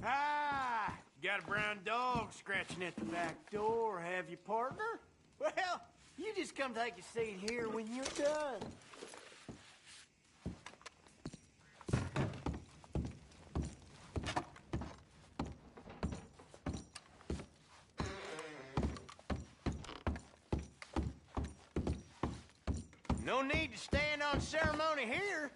Ah, you got a brown dog scratching at the back door, have you, partner? Well, you just come take a seat here when you're done. No need to stand on ceremony here.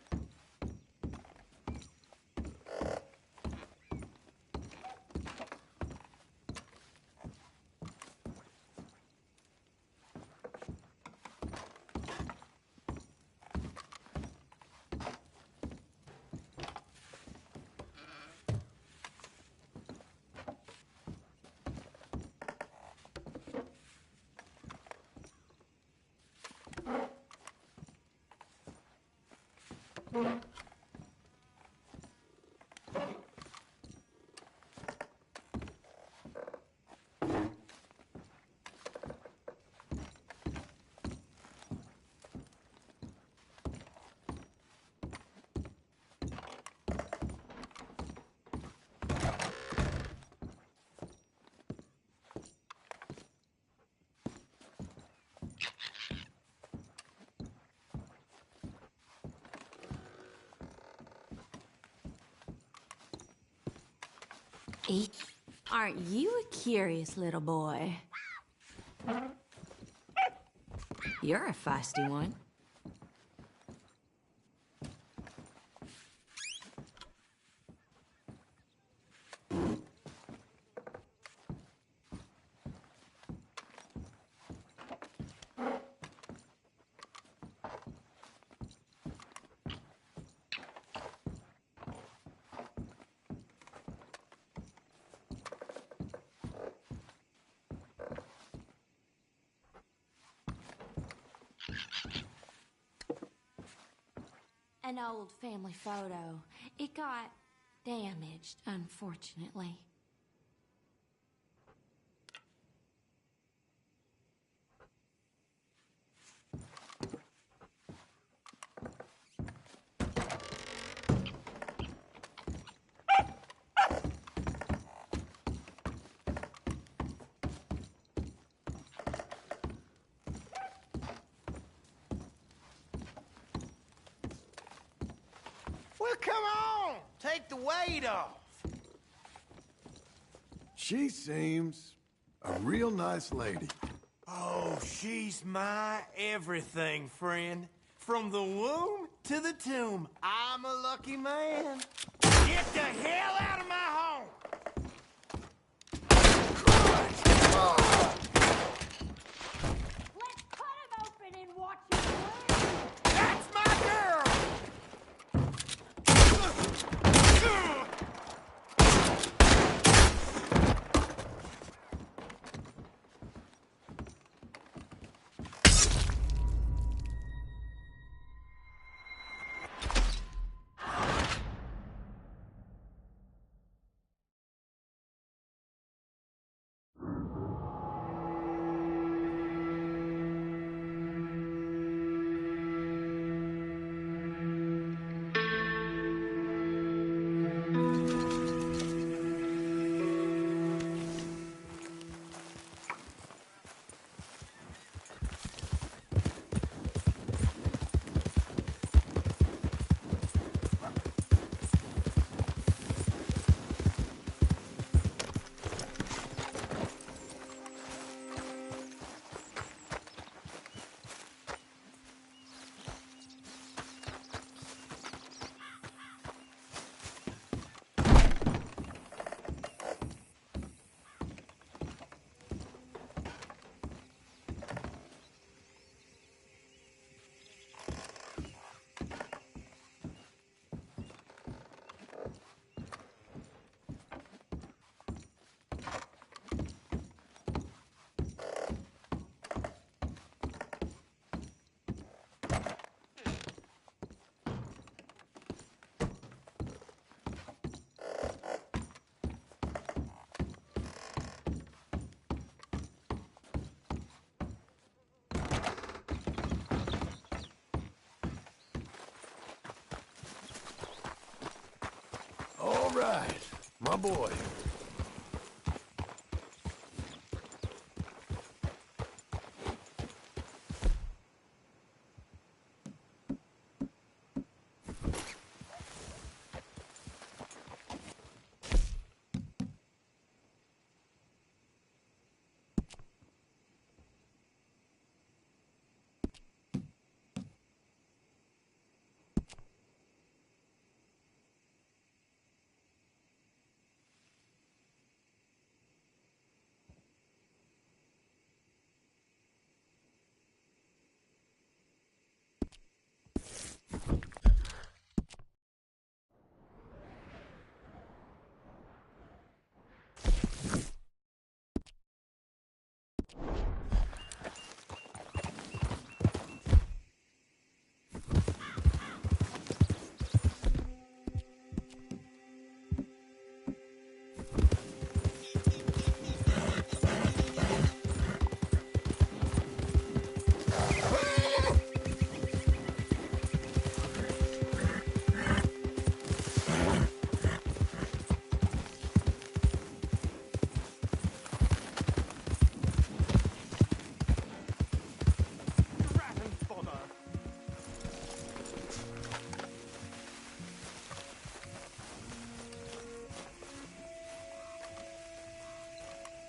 Aren't you a curious little boy? You're a feisty one. An old family photo. It got damaged, unfortunately. Well, come on! Take the weight off. She seems a real nice lady. Oh, she's my everything, friend. From the womb to the tomb, I'm a lucky man. Get the hell out of my home! Let's cut him open and watch him bleed! That's my girl! All right, My boy.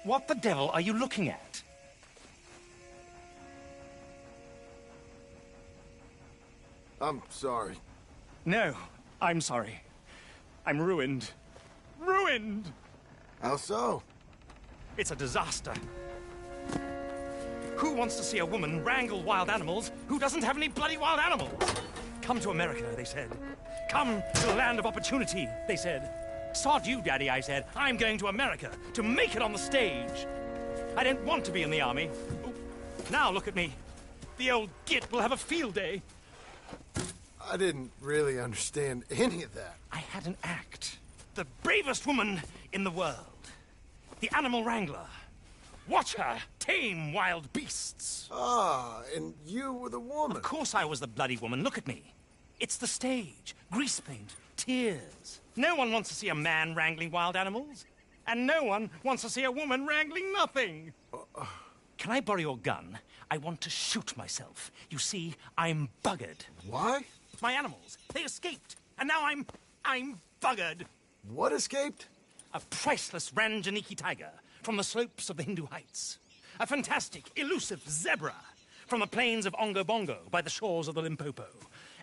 What the devil are you looking at? I'm sorry. No, I'm sorry. I'm ruined. Ruined! How so? It's a disaster. Who wants to see a woman wrangle wild animals who doesn't have any bloody wild animals? Come to America, they said. Come to the land of opportunity, they said. Sod you, Daddy, I said. I'm going to America to make it on the stage. I don't want to be in the army. Ooh, now look at me. The old git will have a field day. I didn't really understand any of that. I had an act. The bravest woman in the world. The animal wrangler. Watch her tame wild beasts. Ah, and you were the woman. Of course I was the bloody woman. Look at me. It's the stage. Grease paint. Tears. No one wants to see a man wrangling wild animals. And no one wants to see a woman wrangling nothing. Can I borrow your gun? I want to shoot myself. You see, I'm buggered. Why? My animals, they escaped. And now I'm buggered. What escaped? A priceless Ranjaniki tiger from the slopes of the Hindu Heights. A fantastic, elusive zebra from the plains of Ongo Bongo by the shores of the Limpopo.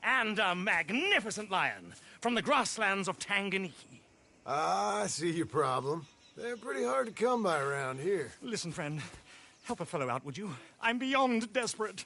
And a magnificent lion from the grasslands of Tanganyika. Ah, I see your problem. They're pretty hard to come by around here. Listen, friend, help a fellow out, would you? I'm beyond desperate.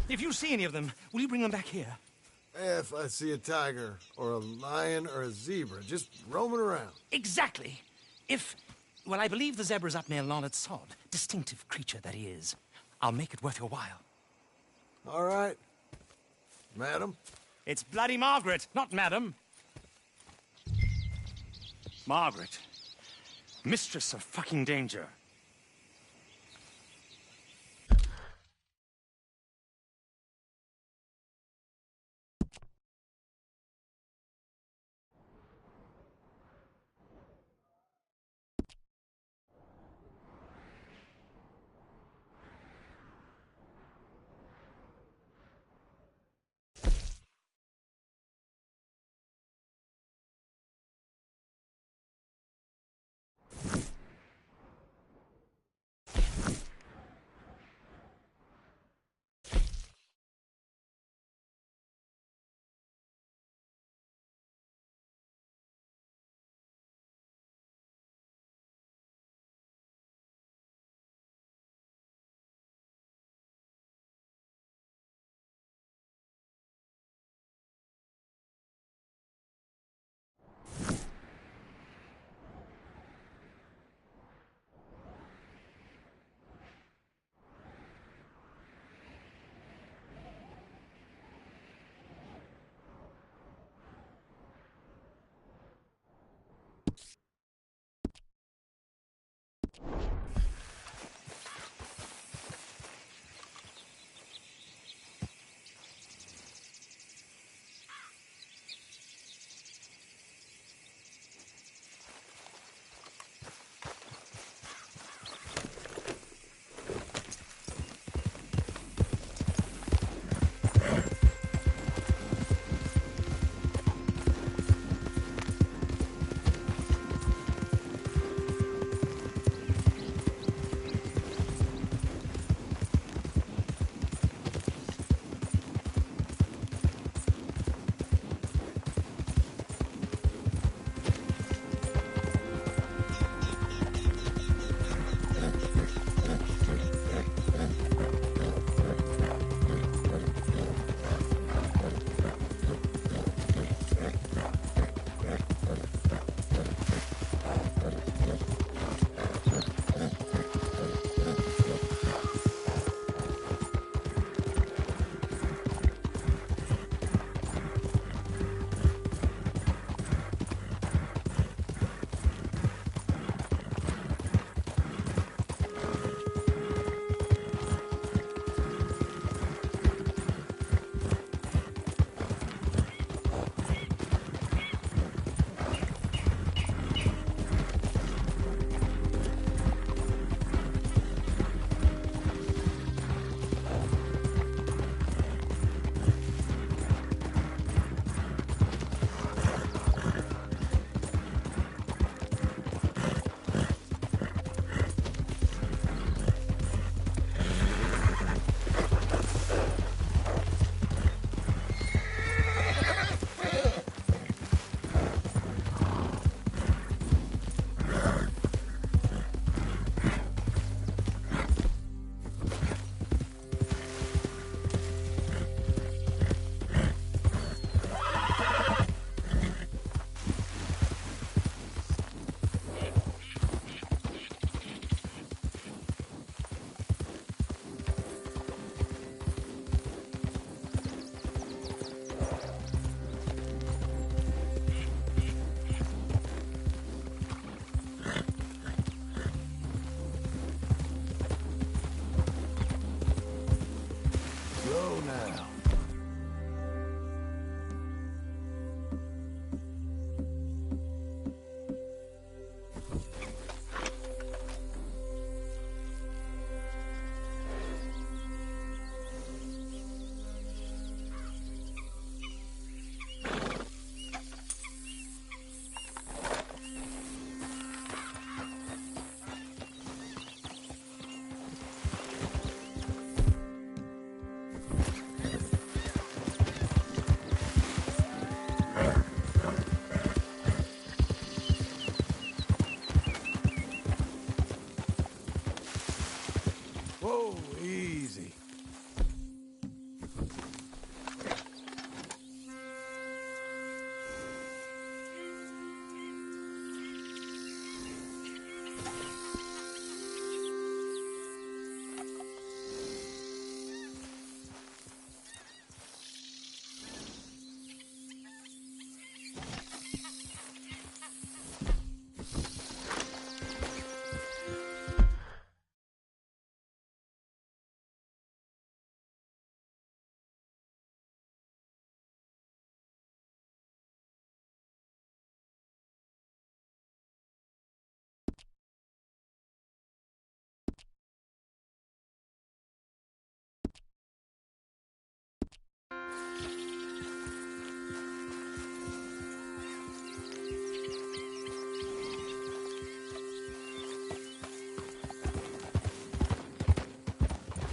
If you see any of them, will you bring them back here? If I see a tiger, or a lion, or a zebra, just roaming around. Exactly. Well, I believe the zebra's up near Lonnet Sod. Distinctive creature that he is. I'll make it worth your while. All right. Madam? It's bloody Margaret, not Madam. Margaret. Mistress of fucking danger.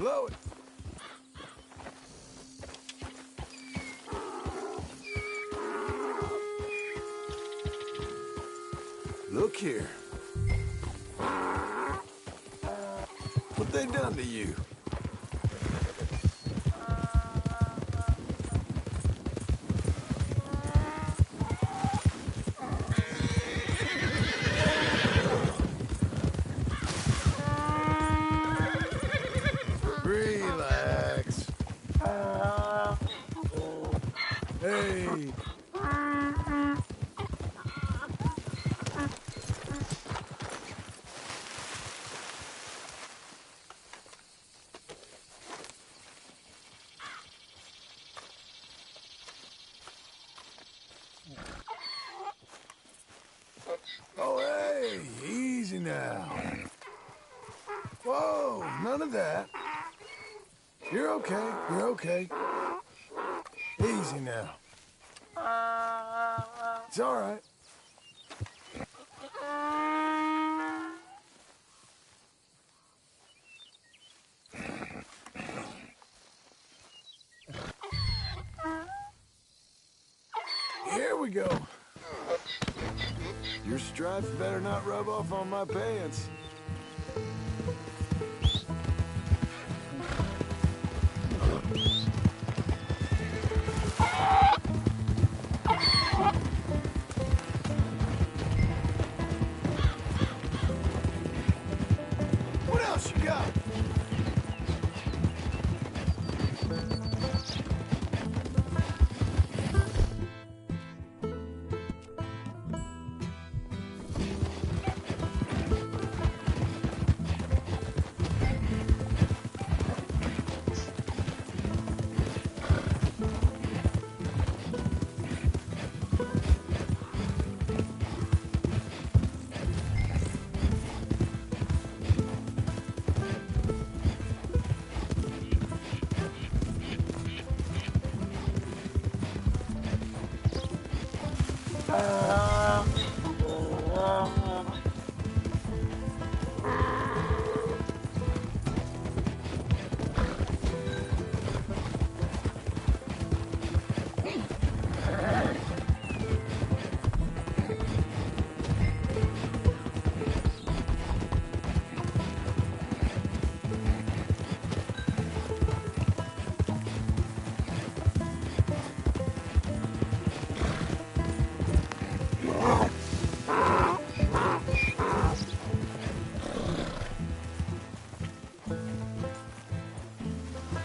Blow it. Look here. What they done to you? Relax. Hey. Oh, hey, easy now. Whoa, none of that. You're okay, you're okay. Easy now. It's all right. Here we go. Your stripes better not rub off on my pants. What else you got?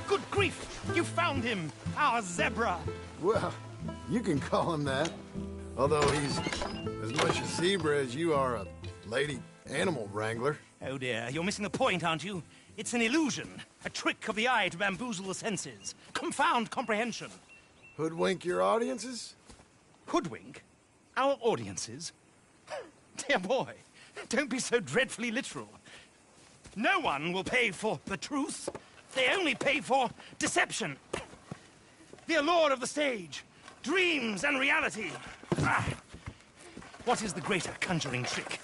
Good grief! You found him! Our zebra! Well, you can call him that. Although he's as much a zebra as you are a lady animal wrangler. Oh dear, you're missing the point, aren't you? It's an illusion. A trick of the eye to bamboozle the senses. Confound comprehension. Hoodwink your audiences? Hoodwink? Our audiences? Dear boy, don't be so dreadfully literal. No one will pay for the truth. They only pay for deception. The allure of the stage, dreams and reality. Ah. What is the greater conjuring trick?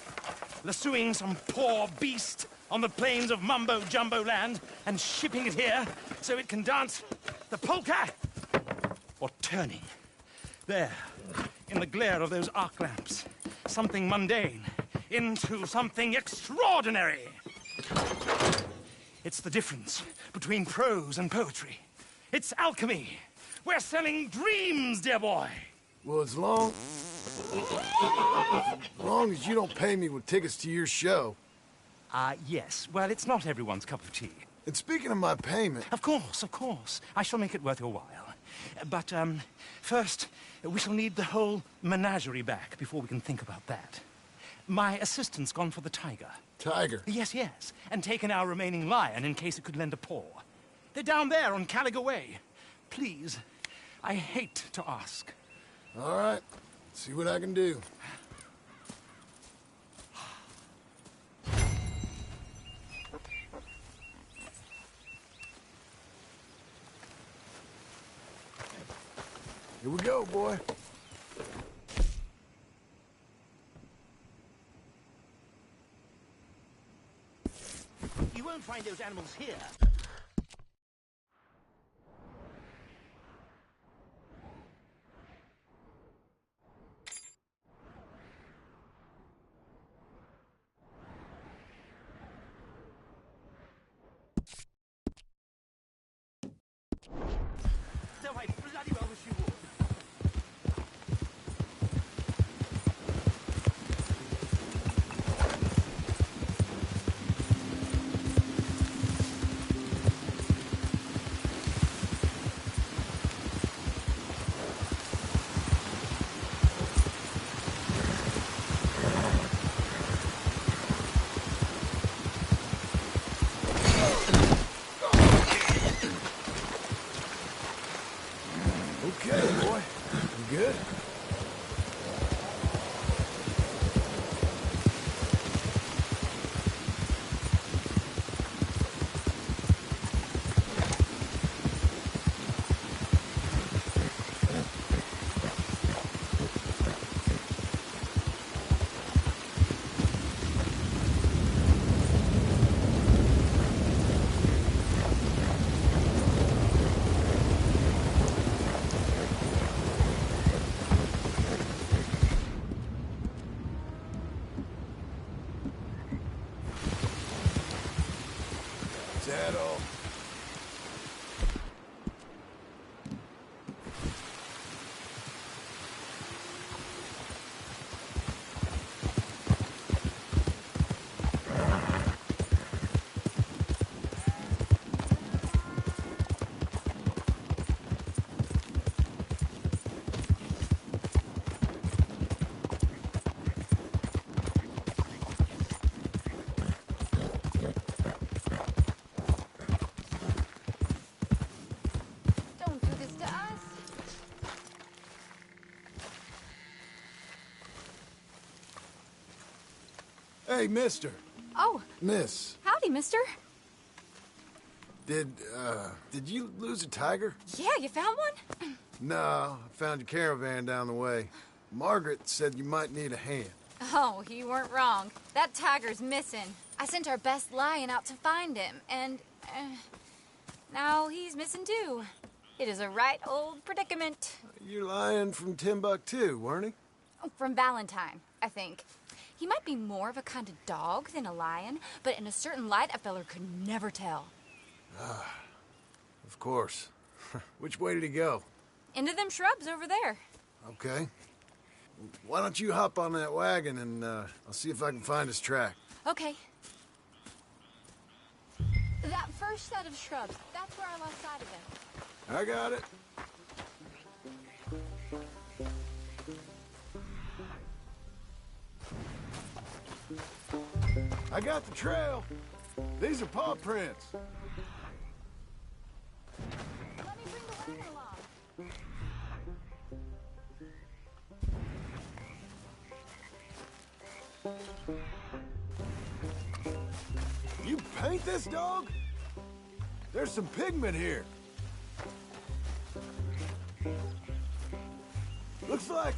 Lassoing some poor beast on the plains of mumbo-jumbo land and shipping it here so it can dance the polka? Or turning, there, in the glare of those arc lamps, something mundane into something extraordinary? It's the difference between prose and poetry. It's alchemy. We're selling dreams, dear boy. Well, as long as you don't pay me with tickets to your show. Yes. Well, it's not everyone's cup of tea. And speaking of my payment... Of course, of course. I shall make it worth your while. But, first, we shall need the whole menagerie back before we can think about that. My assistant's gone for the tiger. Tiger? Yes, yes. And taken our remaining lion in case it could lend a paw. They're down there on Caliga Way. Please, I hate to ask. All right. See what I can do. Here we go, boy. You won't find those animals here. Hey, mister. Oh, Miss. howdy, mister. Did you lose a tiger? Yeah, you found one? No, I found your caravan down the way. Margaret said you might need a hand. Oh, you weren't wrong. That tiger's missing. I sent our best lion out to find him, and now he's missing too. It is a right old predicament. You're lying from Timbuktu, weren't he? From Valentine, I think. He might be more of a kind of dog than a lion, but in a certain light, a feller could never tell. Of course. Which way did he go? Into them shrubs over there. Okay. Why don't you hop on that wagon and I'll see if I can find his track. Okay. That first set of shrubs, that's where I lost sight of him. I got it. I got the trail. These are paw prints. Let me bring the wagon along. You paint this dog? There's some pigment here. Looks like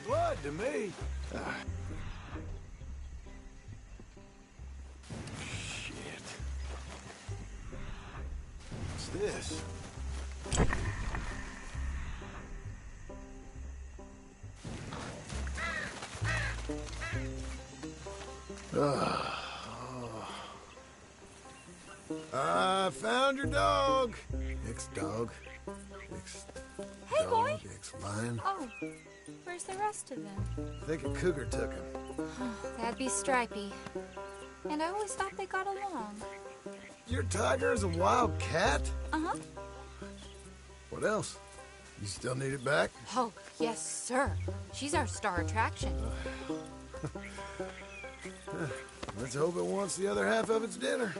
blood to me. Shit. What's this? I found your dog. Ex-dog. Hey, boy. Ex-lion. Oh, where's the rest of them? I think a cougar took him. That'd be Stripey. And I always thought they got along. Your tiger is a wild cat? Uh-huh. What else? You still need it back? Oh, yes, sir. She's our star attraction. Let's hope it wants the other half of its dinner.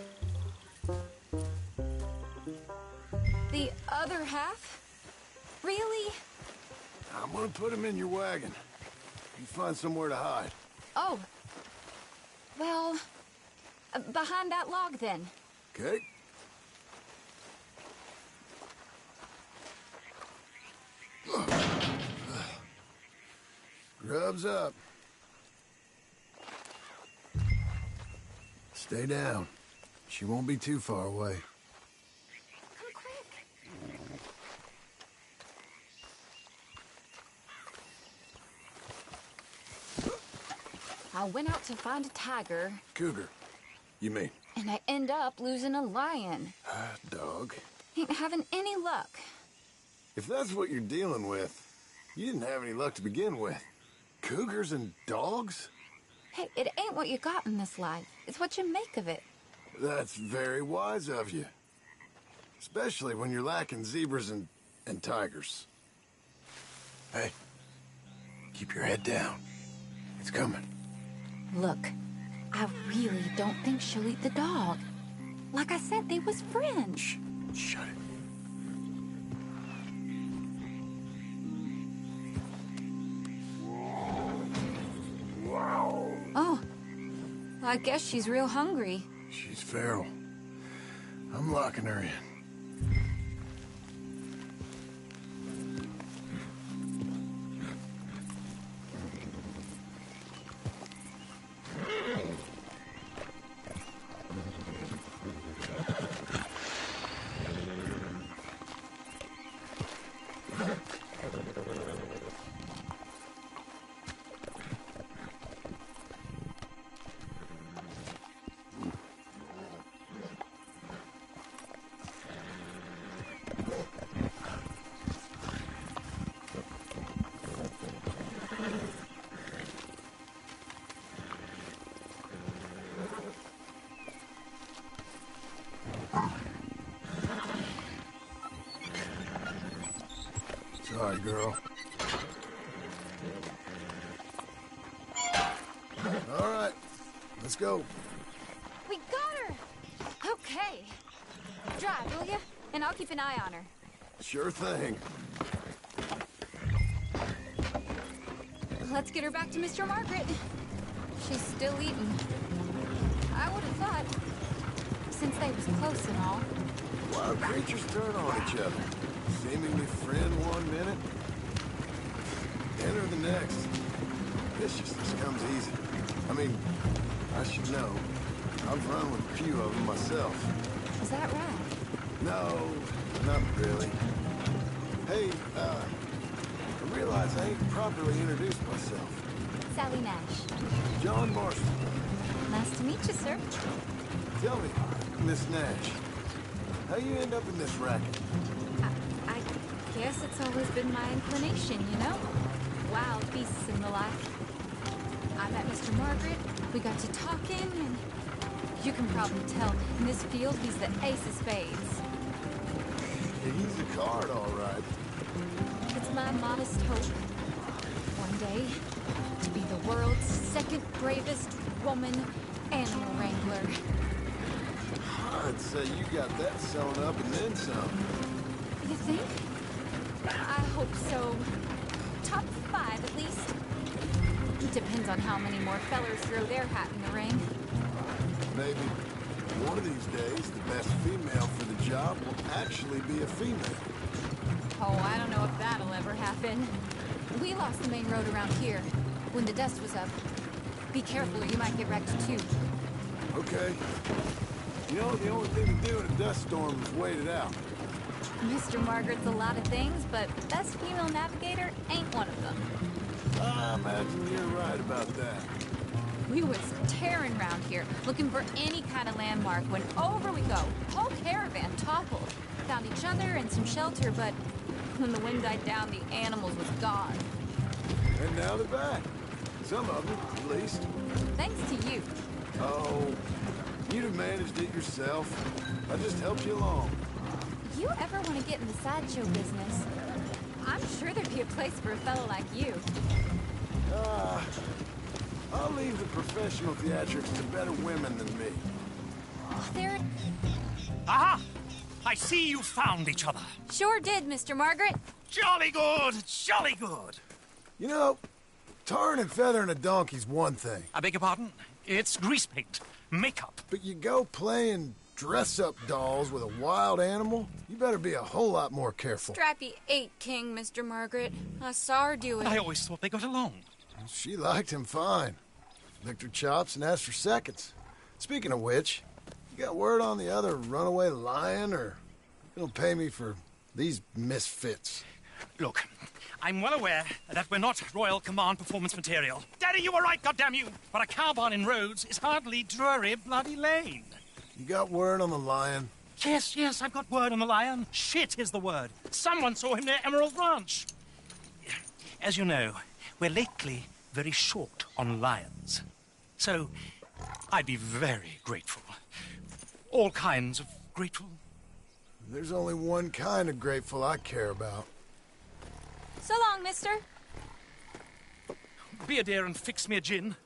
The other half? Really? I'm gonna put him in your wagon. You find somewhere to hide. Oh. Well, behind that log, then. Okay? Grub's up. Stay down. She won't be too far away. Come quick. I went out to find a tiger, Cougar, you mean? and I end up losing a lion. Dog. Ain't having any luck. If that's what you're dealing with, you didn't have any luck to begin with. Cougars and dogs? Hey, it ain't what you got in this life. It's what you make of it. That's very wise of you. Especially when you're lacking zebras and tigers. Hey, keep your head down. It's coming. Look, I really don't think she'll eat the dog. Like I said, they was friends. Shh, shut it. Oh, I guess she's real hungry. She's feral. I'm locking her in. Sorry, girl. All right, let's go. We got her! Okay. Drive, will you? And I'll keep an eye on her. Sure thing. Let's get her back to Mr. Margaret. she's still eating. I would have thought, since they was close and all. Wild creatures turn on each other. Seemingly friend one minute, enter the next. Viciousness comes easy. I mean, I should know. I've run with a few of them myself. Is that right? No, not really. Hey, I realize I ain't properly introduced myself. Sally Nash. John Marshall. Nice to meet you, sir. Tell me, Miss Nash, how you end up in this racket? I guess it's always been my inclination, you know? Wild beasts and the like. I met Mr. Margaret, we got to talking, and you can probably tell, in this field, he's the ace of spades. He's a card, all right. It's my modest hope, one day, to be the world's second bravest woman animal wrangler. I'd say you got that sewn up and then some. You think? I hope so. Top 5, at least. It depends on how many more fellers throw their hat in the ring. Maybe one of these days, the best female for the job will actually be a female. Oh, I don't know if that'll ever happen. We lost the main road around here when the dust was up. Be careful or you might get wrecked too. Okay. You know, the only thing to do in a dust storm is wait it out. Mr. Margaret's a lot of things, but best female navigator ain't one of them. I imagine you're right about that. We was tearing around here, looking for any kind of landmark when over we go. Whole caravan toppled. Found each other and some shelter, but when the wind died down, the animals was gone. And now they're back. Some of them, at least. Thanks to you. Oh, you'd have managed it yourself. I just helped you along. You ever want to get in the sideshow business? I'm sure there'd be a place for a fellow like you. I'll leave the professional theatrics to better women than me. There Aha! I see you found each other. sure did, Mr. Margaret. Jolly good, jolly good. You know, tarring and feathering a donkey's one thing. I beg your pardon? It's grease paint, makeup. But you go playing dress-up dolls with a wild animal, you better be a whole lot more careful. Stripey ain't king, Mr. Margaret. I saw her do it. I always thought they got along. She liked him fine. Licked her chops and asked for seconds. Speaking of which, you got word on the other runaway lion, or you don't pay me for these misfits? Look, I'm well aware that we're not Royal Command performance material. Daddy, you were right, goddamn you! But a cow barn in Rhodes is hardly Drury Bloody Lane. You got word on the lion? Yes, I've got word on the lion. Shit is the word. Someone saw him near Emerald Ranch. As you know, we're lately very short on lions. So, I'd be very grateful. All kinds of grateful. There's only one kind of grateful I care about. So long, mister. Be a dear and fix me a gin.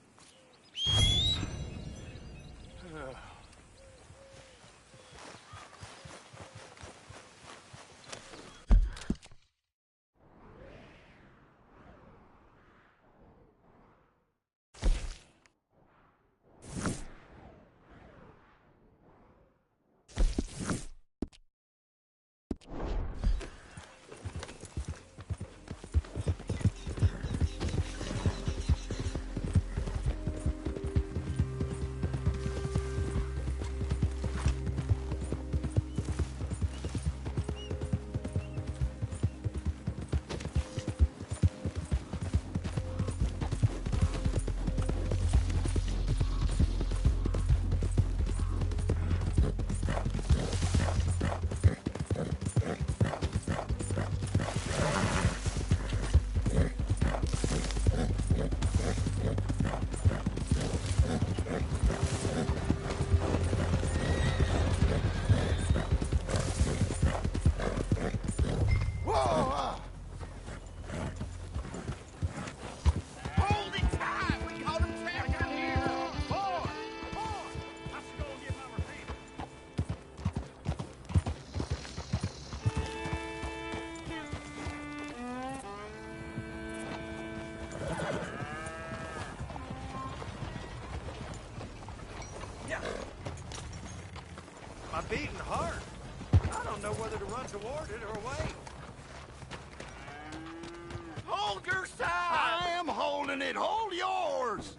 toward it or wait. Hold your side! I am holding it. Hold yours.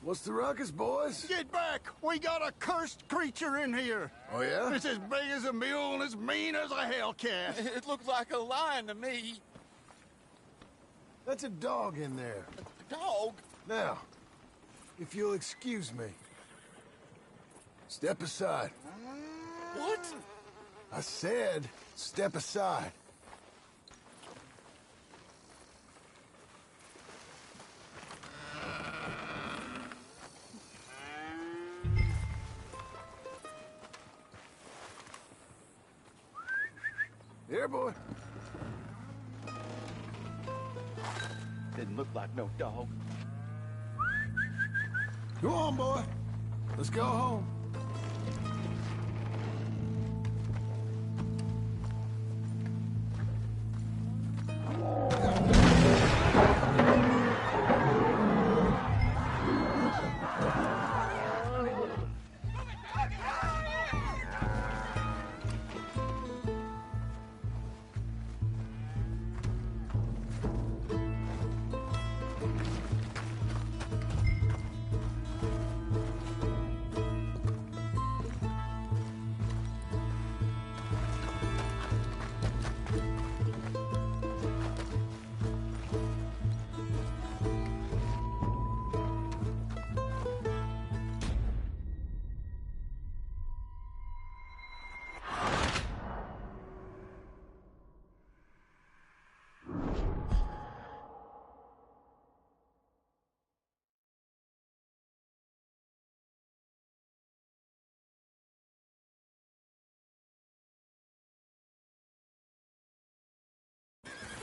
What's the ruckus, boys? Get back! We got a cursed creature in here. Oh, yeah? It's as big as a mule and as mean as a hellcat. It looks like a lion to me. That's a dog in there. Dog? Now, if you'll excuse me. Step aside. What? I said, step aside. Here, boy. Didn't look like no dog. Go on, boy. Let's go home.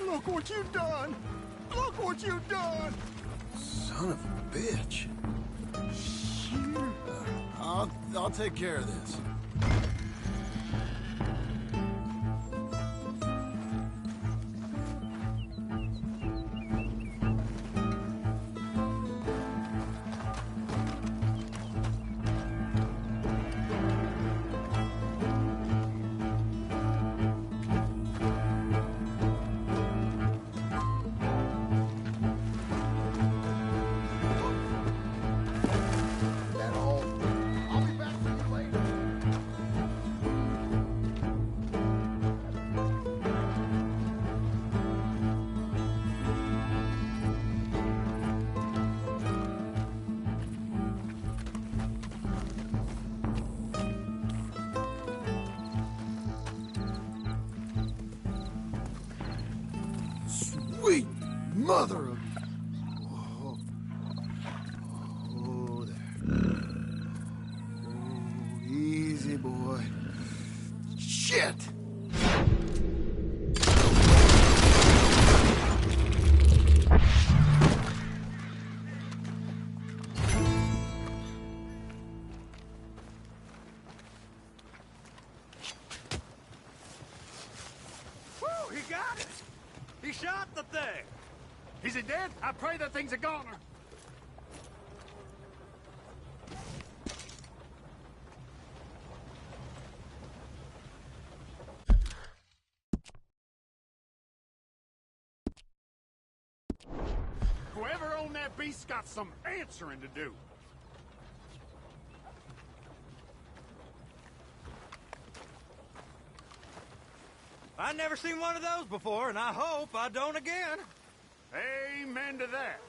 Look what you've done! Look what you've done! Son of a bitch. I'll take care of this. Sweet mother of... Oh, oh there. Oh, easy, boy. Shit! Woo, he got it! He shot the thing! Is he dead? I pray that thing's a goner. Whoever owned that beast's got some answering to do. I never seen one of those before, and I hope I don't again. Amen to that.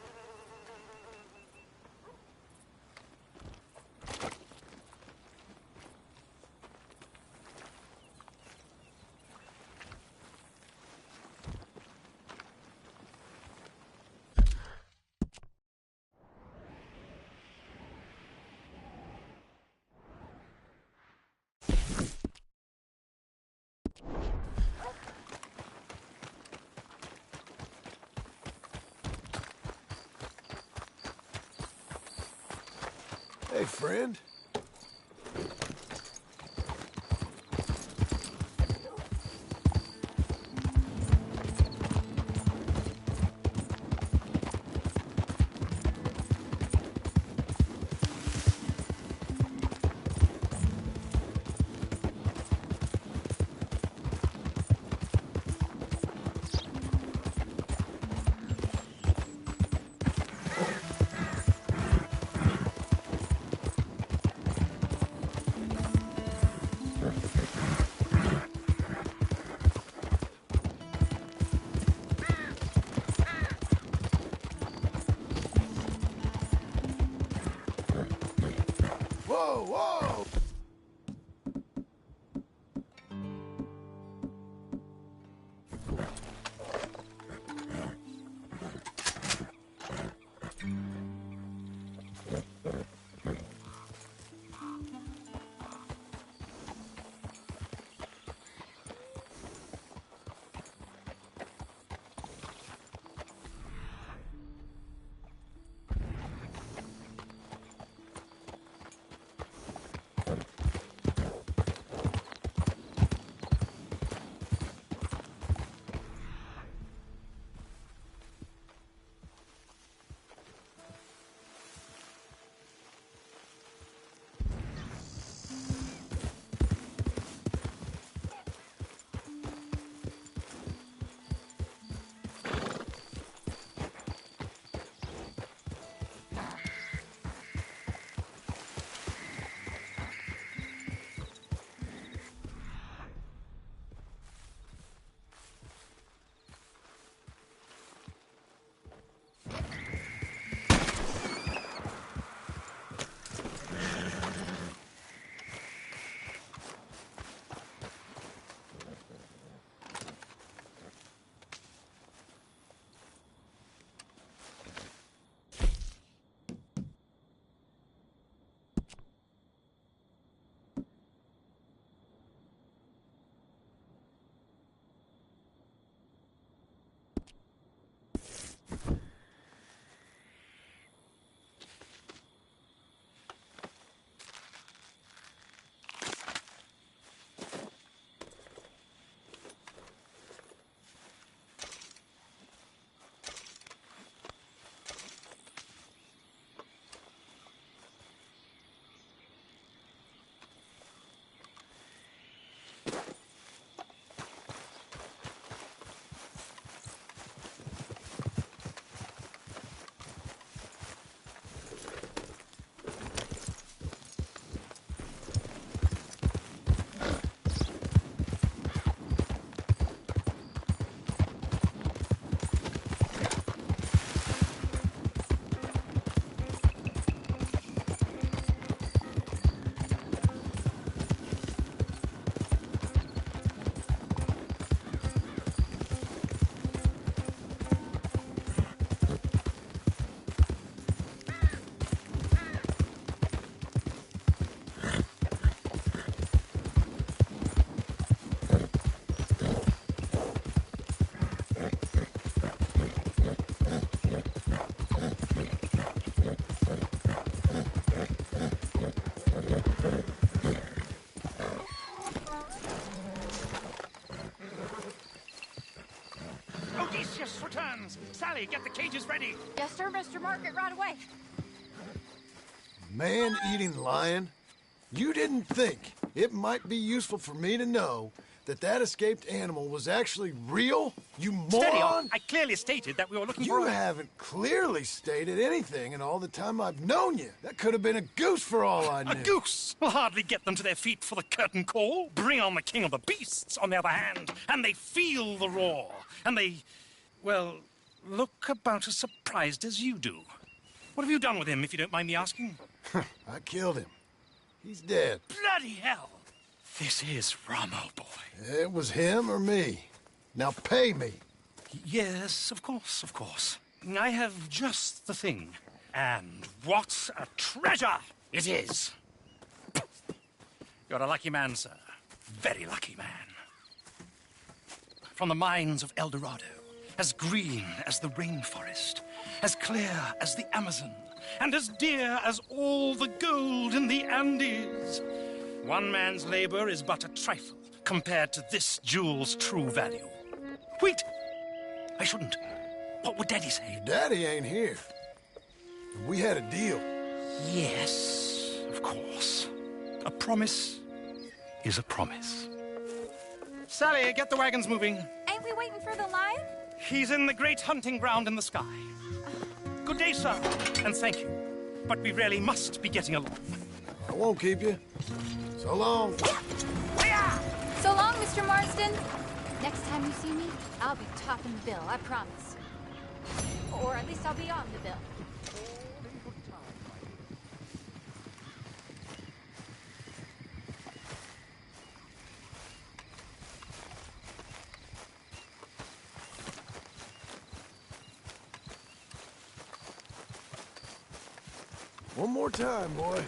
Hey, friend. whoa, whoa! Odysseus returns! Sally, get the cages ready! Yes, sir, Mr. Margaret, right away. Man-eating lion? You didn't think it might be useful for me to know that that escaped animal was actually real? You moron! Steady on! I clearly stated that we were looking for You haven't clearly stated anything in all the time I've known you. That could have been a goose for all I knew. A goose will hardly get them to their feet for the curtain call. Bring on the king of the beasts, on the other hand, and they feel the roar. And they, well, look about as surprised as you do. What have you done with him, if you don't mind me asking? I killed him. He's dead. Bloody hell! This is Ramo, boy. It was him or me. Now pay me. Yes, of course, of course. I have just the thing. And what a treasure it is! You're a lucky man, sir. Very lucky man. From the mines of El Dorado, as green as the rainforest, as clear as the Amazon, and as dear as all the gold in the Andes. One man's labor is but a trifle compared to this jewel's true value. Wait! I shouldn't. What would Daddy say? Your daddy ain't here. We had a deal. Yes, of course. A promise is a promise. Sally, get the wagons moving. Ain't we waiting for the lion? He's in the great hunting ground in the sky. Good day, sir, and thank you. But we really must be getting along. I won't keep you. So long. So long, Mr. Marsden. Next time you see me, I'll be topping the bill, I promise. Or at least I'll be on the bill. One more time, boy.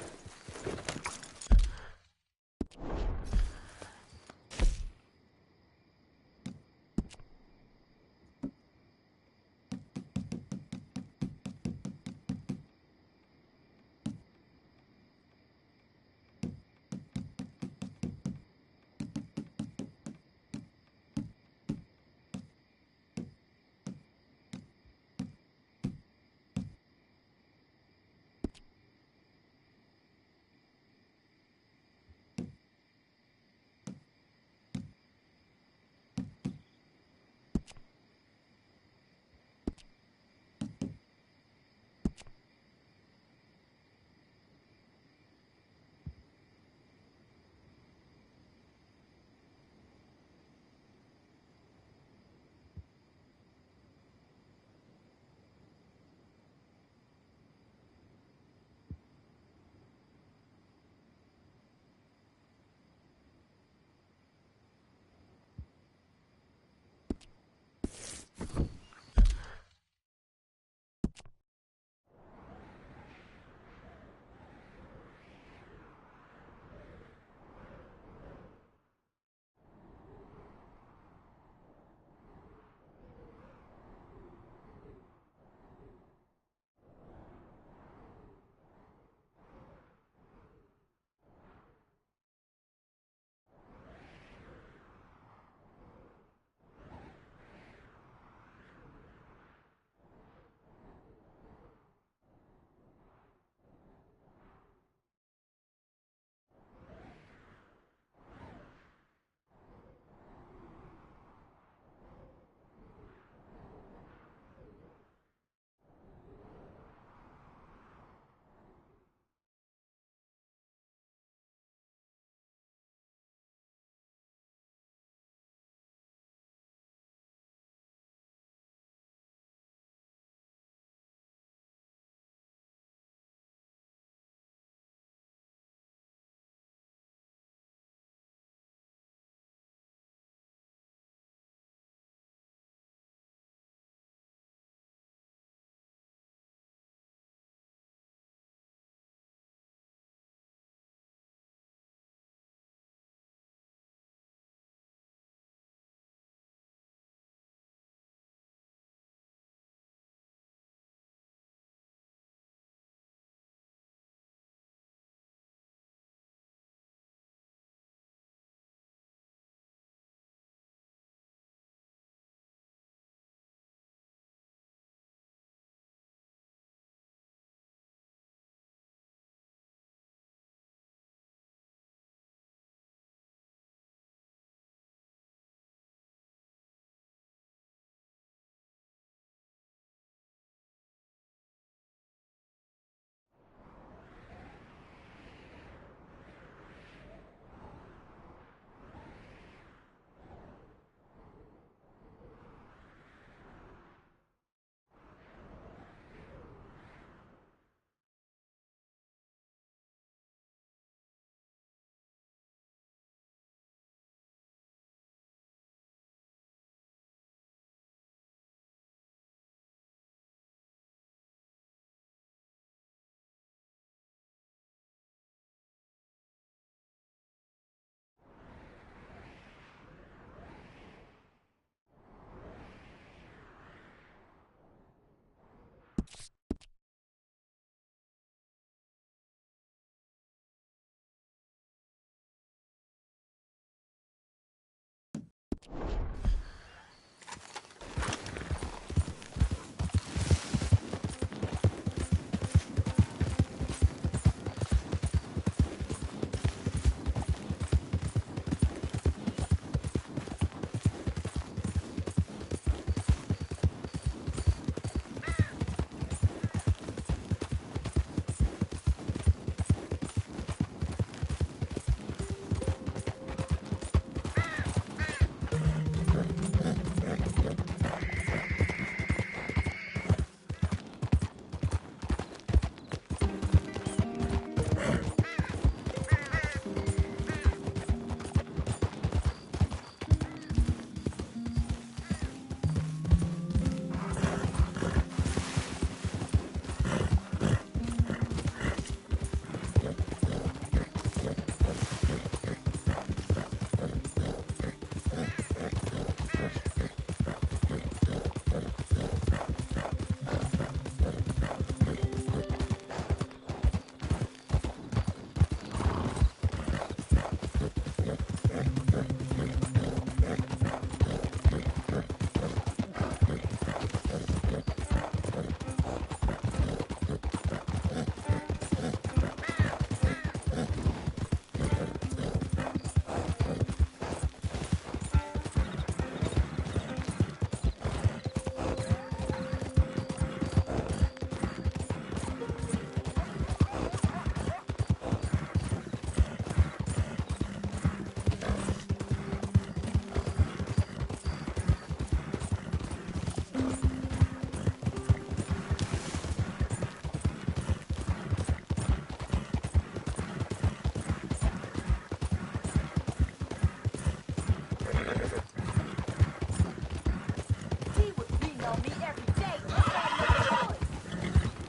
on me every day.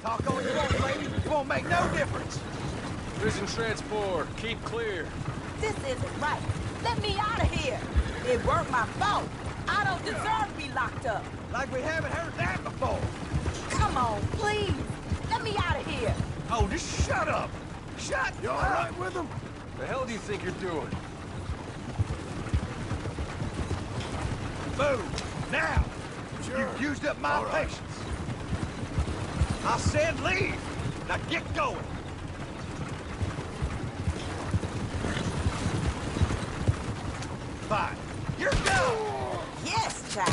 Talk all you want, lady. It won't make no difference. Prison transport. Keep clear. This isn't right. Let me out of here. It weren't my fault. I don't deserve to be locked up. Like we haven't heard that before. Come on, please. Let me out of here. Oh, just shut up. Shut You all up. right with him? The hell do you think you're doing? Move. Now. Sure. You've used up my All right. patience. I said leave. Now get going. Fine. You're done. Yes, child.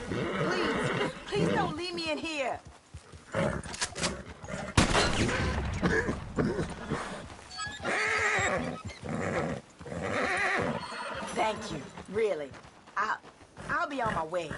Please, please don't leave me in here. Thank you, really. I'll be on my way.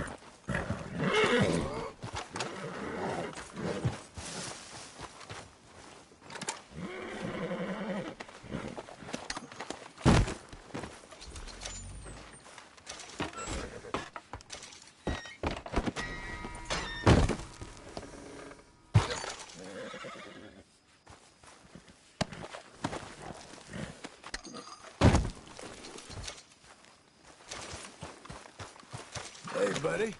Hey, buddy.